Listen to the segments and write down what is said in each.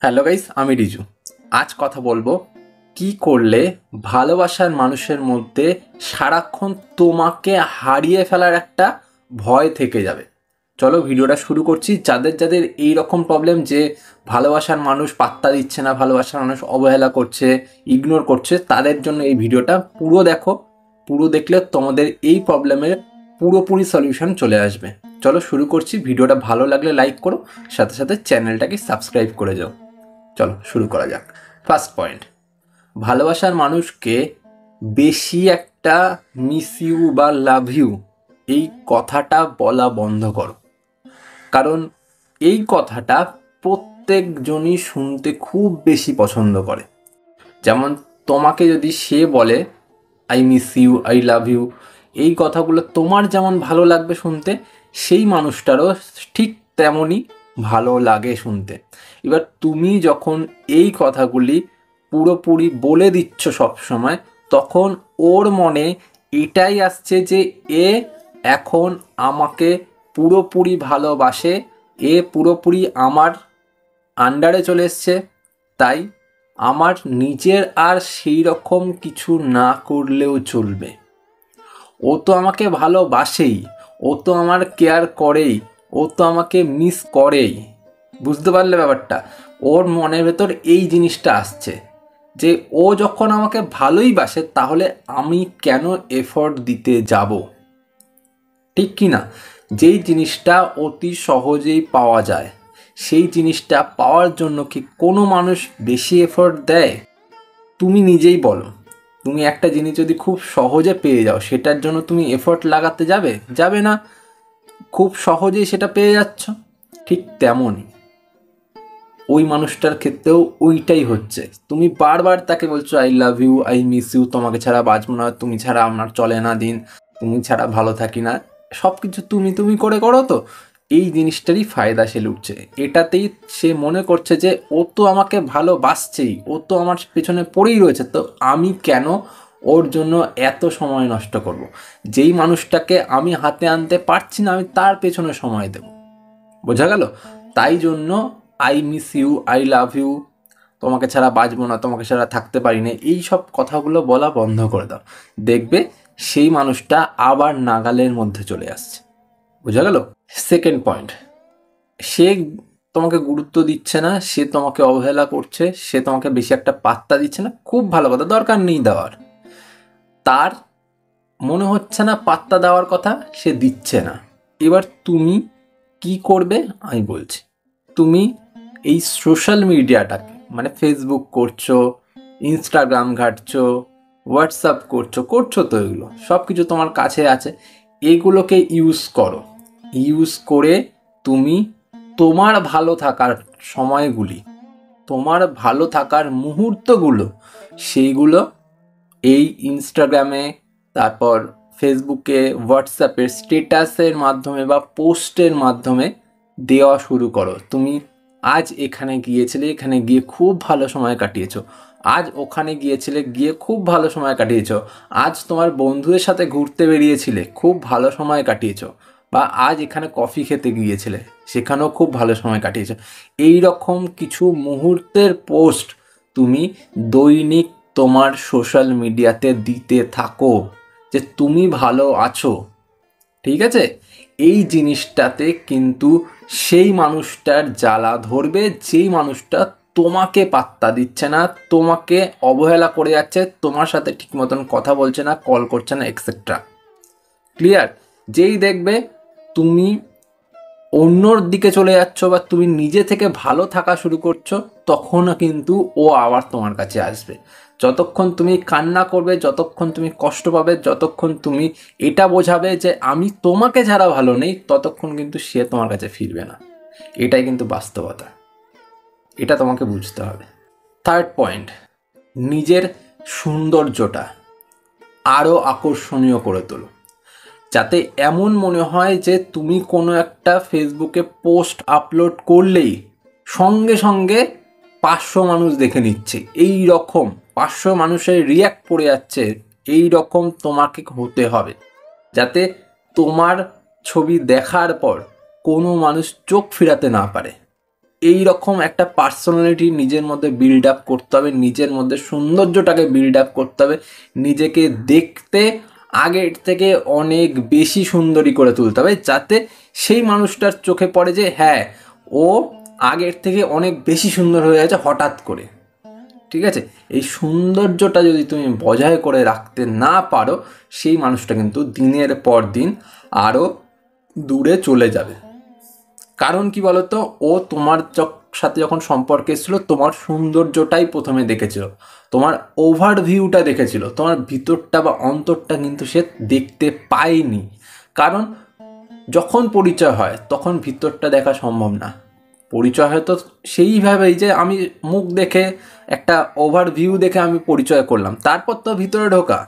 Hello guys, আমি রিজু। আজ কথা বলবো কি করলে ভালোবাসার মানুষের মধ্যে সারাক্ষণ তোমাকে হারিয়ে ফেলার একটা ভয় থেকে যাবে। চলো ভিডিওটা শুরু করছি। যাদের যাদের এই রকম প্রবলেম যে ভালোবাসার মানুষ পাত্তা দিচ্ছে না, ভালোবাসার মানুষ অবহেলা করছে, ইগনোর করছে, তাদের জন্য এই ভিডিওটা পুরো দেখো। পুরো দেখলে তোমাদের এই প্রবলেমের পুরোপুরি সলিউশন চলে আসবে। চলো শুরু করছি। ভিডিওটা ভালো লাগলে লাইক করো, সাথে সাথে চ্যানেলটাকে সাবস্ক্রাইব করে যাও। চলো শুরু করা যাক। ফার্স্ট পয়েন্ট, ভালোবাসার মানুষকে বেশি একটা মিস ইউ বা লাভ ইউ এই কথাটা বলা বন্ধ করো। কারণ এই কথাটা প্রত্যেকজনই শুনতে খুব বেশি পছন্দ করে। যেমন তোমাকে যদি সে বলে I miss you, I love you, এই কথাগুলো তোমার যেমন ভালো লাগবে শুনতে, সেই মানুষটারও ঠিক তেমনই ভালো লাগে শুনতে। এবার তুমি যখন এই কথাগুলি পুরোপুরি বলে দিচ্ছ সব সময়, তখন ওর মনে এটাই আসছে যে এ এখন আমাকে পুরোপুরি ভালোবাসে, এ পুরোপুরি আমার আন্ডারে চলে এসছে, তাই আমার নিজের আর সেই রকম কিছু না করলেও চলবে। ও তো আমাকে ভালোবাসেই, ও তো আমার কেয়ার করেই, ও তো আমাকে মিস করেই। বুঝতে পারলে ব্যাপারটা? ওর মনের ভেতর এই জিনিসটা আসছে যে ও যখন আমাকে ভালোই বাসে, তাহলে আমি কেন এফোর্ট দিতে যাব? ঠিক কি না? যেই জিনিসটা অতি সহজেই পাওয়া যায়, সেই জিনিসটা পাওয়ার জন্য কি কোনো মানুষ বেশি এফোর্ট দেয়? তুমি নিজেই বলো। তুমি একটা জিনিস যদি খুব সহজে পেয়ে যাও, সেটার জন্য তুমি এফোর্ট লাগাতে যাবে? যাবে না। খুব সহজেই সেটা পেয়ে যাচ্ছ। ঠিক তেমনই ওই মানুষটার ক্ষেত্রেও ওইটাই হচ্ছে। তুমি বারবার তাকে বলছো I love you, I miss you, তোমাকে ছাড়া বাঁচবো না, তুমি ছাড়া আমার চলে না দিন, তুমি ছাড়া ভালো থাকি না, সব কিছু তুমি তুমি করে করো। তো এই জিনিসটারই ফায়দা সে লুটছে। এটাতেই সে মনে করছে যে ও তো আমাকে ভালোবাসছেই, ও তো আমার পেছনে পড়েই রয়েছে, তো আমি কেন ওর জন্য এত সময় নষ্ট করব? যেই মানুষটাকে আমি হাতে আনতে পারছি না, আমি তার পেছনে সময় দেব। বোঝা গেল? তাই জন্য I miss you, I love you, তোমাকে ছাড়া বাঁচবো না, তোমাকে ছাড়া থাকতে পারি না, এই সব কথাগুলো বলা বন্ধ করে দাও। দেখবে সেই মানুষটা আবার নাগালের মধ্যে চলে আসছে। বোঝা গেল? সেকেন্ড পয়েন্ট, সে তোমাকে গুরুত্ব দিচ্ছে না, সে তোমাকে অবহেলা করছে, সে তোমাকে বেশি একটা পাত্তা দিচ্ছে না। খুব ভালো কথা, দরকার নেই দেওয়ার। তার মনে হচ্ছে না পাত্তা দেওয়ার কথা, সে দিচ্ছে না। এবার তুমি কি করবে আমি বলছি। তুমি এই সোশ্যাল মিডিয়াটাকে, মানে ফেসবুক করছো, ইনস্টাগ্রাম ঘাঁটছো, হোয়াটসঅ্যাপ করছো, করছো তো, এগুলো সব কিছু তোমার কাছে আছে, এগুলোকে ইউজ করো। ইউজ করে তুমি তোমার ভালো থাকার সময়গুলি, তোমার ভালো থাকার মুহূর্তগুলো, সেইগুলো এই ইনস্টাগ্রামে, তারপর ফেসবুকে, হোয়াটসঅ্যাপের স্টেটাসের মাধ্যমে বা পোস্টের মাধ্যমে দেওয়া শুরু করো। তুমি আজ এখানে গিয়েছিলে, এখানে গিয়ে খুব ভালো সময় কাটিয়েছো, আজ ওখানে গিয়েছিলে, গিয়ে খুব ভালো সময় কাটিয়েছো, আজ তোমার বন্ধুদের সাথে ঘুরতে বেরিয়েছিলে, খুব ভালো সময় কাটিয়েছো, বা আজ এখানে কফি খেতে গিয়েছিলে, সেখানেও খুব ভালো সময় কাটিয়েছো। এই রকম কিছু মুহূর্তের পোস্ট তুমি দৈনিক তোমার সোশ্যাল মিডিয়াতে দিতে থাকো যে তুমি ভালো আছো। ঠিক আছে? এই জিনিসটাতে কিন্তু সেই মানুষটার জ্বালা ধরবে, যেই মানুষটা তোমাকে পাত্তা দিচ্ছে না, তোমাকে অবহেলা করে যাচ্ছে, তোমার সাথে ঠিক মতন কথা বলছে না, কল করছে না, এক্সেট্রা। ক্লিয়ার? যেই দেখবে তুমি অন্যর দিকে চলে যাচ্ছ বা তুমি নিজে থেকে ভালো থাকা শুরু করছো, তখনও কিন্তু ও আবার তোমার কাছে আসবে। যতক্ষণ তুমি কান্না করবে, যতক্ষণ তুমি কষ্ট পাবে, যতক্ষণ তুমি এটা বোঝাবে যে আমি তোমাকে ছাড়া ভালো নেই, ততক্ষণ কিন্তু সে তোমার কাছে ফিরবে না। এটাই কিন্তু বাস্তবতা। এটা তোমাকে বুঝতে হবে। থার্ড পয়েন্ট, নিজের সৌন্দর্যটা আরও আকর্ষণীয় করে তোলো, যাতে এমন মনে হয় যে তুমি কোনো একটা ফেসবুকে পোস্ট আপলোড করলেই সঙ্গে সঙ্গে 500 মানুষ দেখে নিচ্ছে, এই রকম 500 মানুষের রিয়্যাক্ট পড়ে যাচ্ছে, এই রকম তোমাকে হতে হবে। যাতে তোমার ছবি দেখার পর কোনো মানুষ চোখ ফিরাতে না পারে। এই রকম একটা পার্সোনালিটি নিজের মধ্যে বিল্ড আপ করতে হবে, নিজের মধ্যে সৌন্দর্যটাকে বিল্ড আপ করতে হবে, নিজেকে দেখতে আগের থেকে অনেক বেশি সুন্দরী করে তুলতে হবে, যাতে সেই মানুষটার চোখে পড়ে যে হ্যাঁ, ও আগের থেকে অনেক বেশি সুন্দর হয়ে গেছে হঠাৎ করে। ঠিক আছে, এই সৌন্দর্যটা যদি তুমি বজায় করে রাখতে না পারো, সেই মানুষটা কিন্তু দিনের পর দিন আরও দূরে চলে যাবে। কারণ কি বলতো, ও তোমার সাথে যখন সম্পর্কে এসেছিল, তোমার সৌন্দর্যটাই প্রথমে দেখেছিল, তোমার ওভারভিউটা দেখেছিল, তোমার ভিতরটা বা অন্তরটা কিন্তু সে দেখতে পায়নি। কারণ যখন পরিচয় হয় তখন ভিতরটা দেখা সম্ভব না। পরিচয় হয়তো সেইভাবেই যে আমি মুখ দেখে একটা ওভারভিউ দেখে আমি পরিচয় করলাম, তারপর তো ভিতরে ঢোকা।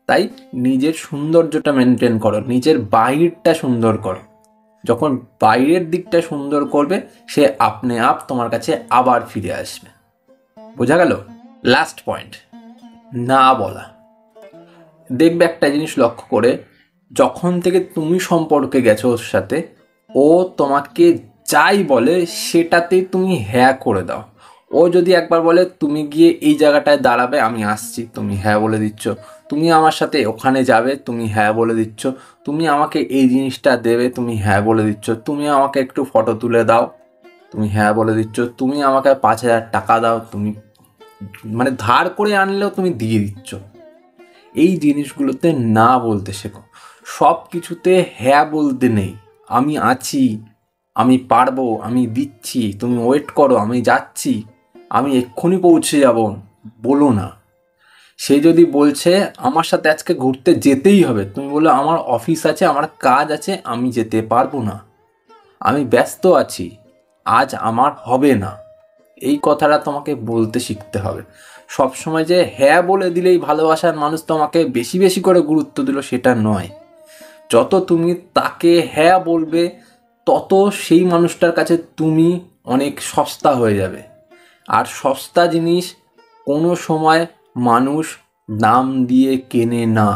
তাই নিজের সৌন্দর্যটা মেনটেন করো, নিজের বাহিরটা সুন্দর করো। যখন বাইরের দিকটা সুন্দর করবে, সে আপনি আপ তোমার কাছে আবার ফিরে আসবে। বোঝা গেল? লাস্ট পয়েন্ট, না বলা। দেখবে একটা জিনিস লক্ষ্য করে, যখন থেকে তুমি সম্পর্কে গেছো ওর সাথে, ও তোমাকে যাই বলে সেটাতেই তুমি হ্যাঁ করে দাও। ও যদি একবার বলে তুমি গিয়ে এই জায়গাটায় দাঁড়াবে, আমি আসছি, তুমি হ্যাঁ বলে দিচ্ছ। তুমি আমার সাথে ওখানে যাবে, তুমি হ্যাঁ বলে দিচ্ছ। তুমি আমাকে এই জিনিসটা দেবে, তুমি হ্যাঁ বলে দিচ্ছ। তুমি আমাকে একটু ফটো তুলে দাও, তুমি হ্যাঁ বলে দিচ্ছ। তুমি আমাকে 5,000 টাকা দাও, তুমি মানে ধার করে আনলেও তুমি দিয়ে দিচ্ছ। এই জিনিসগুলোতে না বলতে শেখো। সব কিছুতে হ্যাঁ বলতে নেই। আমি আছি, আমি পারবো, আমি দিচ্ছি, তুমি ওয়েট করো, আমি যাচ্ছি, আমি এক্ষুনি পৌঁছে যাব বলো না। সে যদি বলছে আমার সাথে আজকে ঘুরতে যেতেই হবে, তুমি বলো আমার অফিস আছে, আমার কাজ আছে, আমি যেতে পারবো না, আমি ব্যস্ত আছি, আজ আমার হবে না। এই কথাটা তোমাকে বলতে শিখতে হবে। সবসময় যে হ্যাঁ বলে দিলেই ভালোবাসার মানুষ তোমাকে বেশি বেশি করে গুরুত্ব দিল, সেটা নয়। যত তুমি তাকে হ্যাঁ বলবে, তত সেই মানুষটার কাছে তুমি অনেক সস্তা হয়ে যাবে। আর সস্তা জিনিস কোনো সময় মানুষ দাম দিয়ে কেনে না,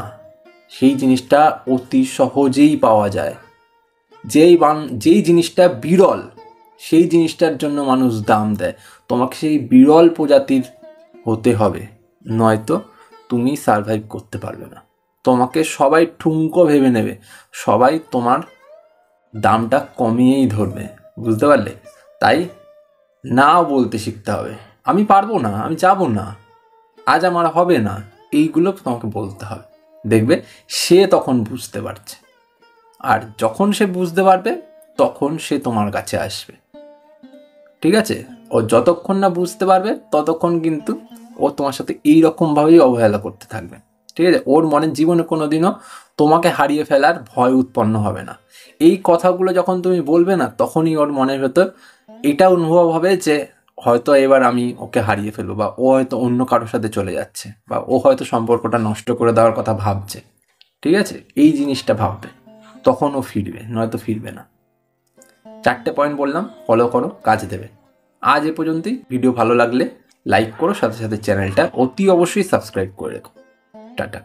সেই জিনিসটা অতি সহজেই পাওয়া যায়। যেই জিনিসটা বিরল, সেই জিনিসটার জন্য মানুষ দাম দেয়। তোমাকে সেই বিরল প্রজাতির হতে হবে, নয়তো তুমি সারভাইভ করতে পারবে না। তোমাকে সবাই ঠুনকো ভেবে নেবে, সবাই তোমার দামটা কমিয়েই ধরবে। বুঝতে পারলে? তাই না বলতে শিখতে হবে। আমি পারবো না, আমি যাব না, আজ আমার হবে না, এইগুলো তোমাকে বলতে হবে। দেখবে সে তখন বুঝতে পারছে, আর যখন সে বুঝতে পারবে তখন সে তোমার কাছে আসবে। ঠিক আছে? ও যতক্ষণ না বুঝতে পারবে ততক্ষণ কিন্তু ও তোমার সাথে এইরকমভাবেই অবহেলা করতে থাকবে। ঠিক আছে? ওর মনের জীবনে কোনোদিনও তোমাকে হারিয়ে ফেলার ভয় উৎপন্ন হবে না। এই কথাগুলো যখন তুমি বলবে না, তখনই ওর মনের ভেতর এটা অনুভব হবে যে হয়তো এবার আমি ওকে হারিয়ে ফেলবো, বা ও হয়তো অন্য কারোর সাথে চলে যাচ্ছে, বা ও হয়তো সম্পর্কটা নষ্ট করে দেওয়ার কথা ভাবছে। ঠিক আছে? এই জিনিসটা ভাববে, তখন ও ফিরবে, নয়তো ফিরবে না। 4টে পয়েন্ট বললাম, ফলো করো, কাজ দেবে। আজ এ পর্যন্তই। ভিডিও ভালো লাগলে লাইক করো, সাথে সাথে চ্যানেলটা অতি অবশ্যই সাবস্ক্রাইব করে রেখো। টাটা।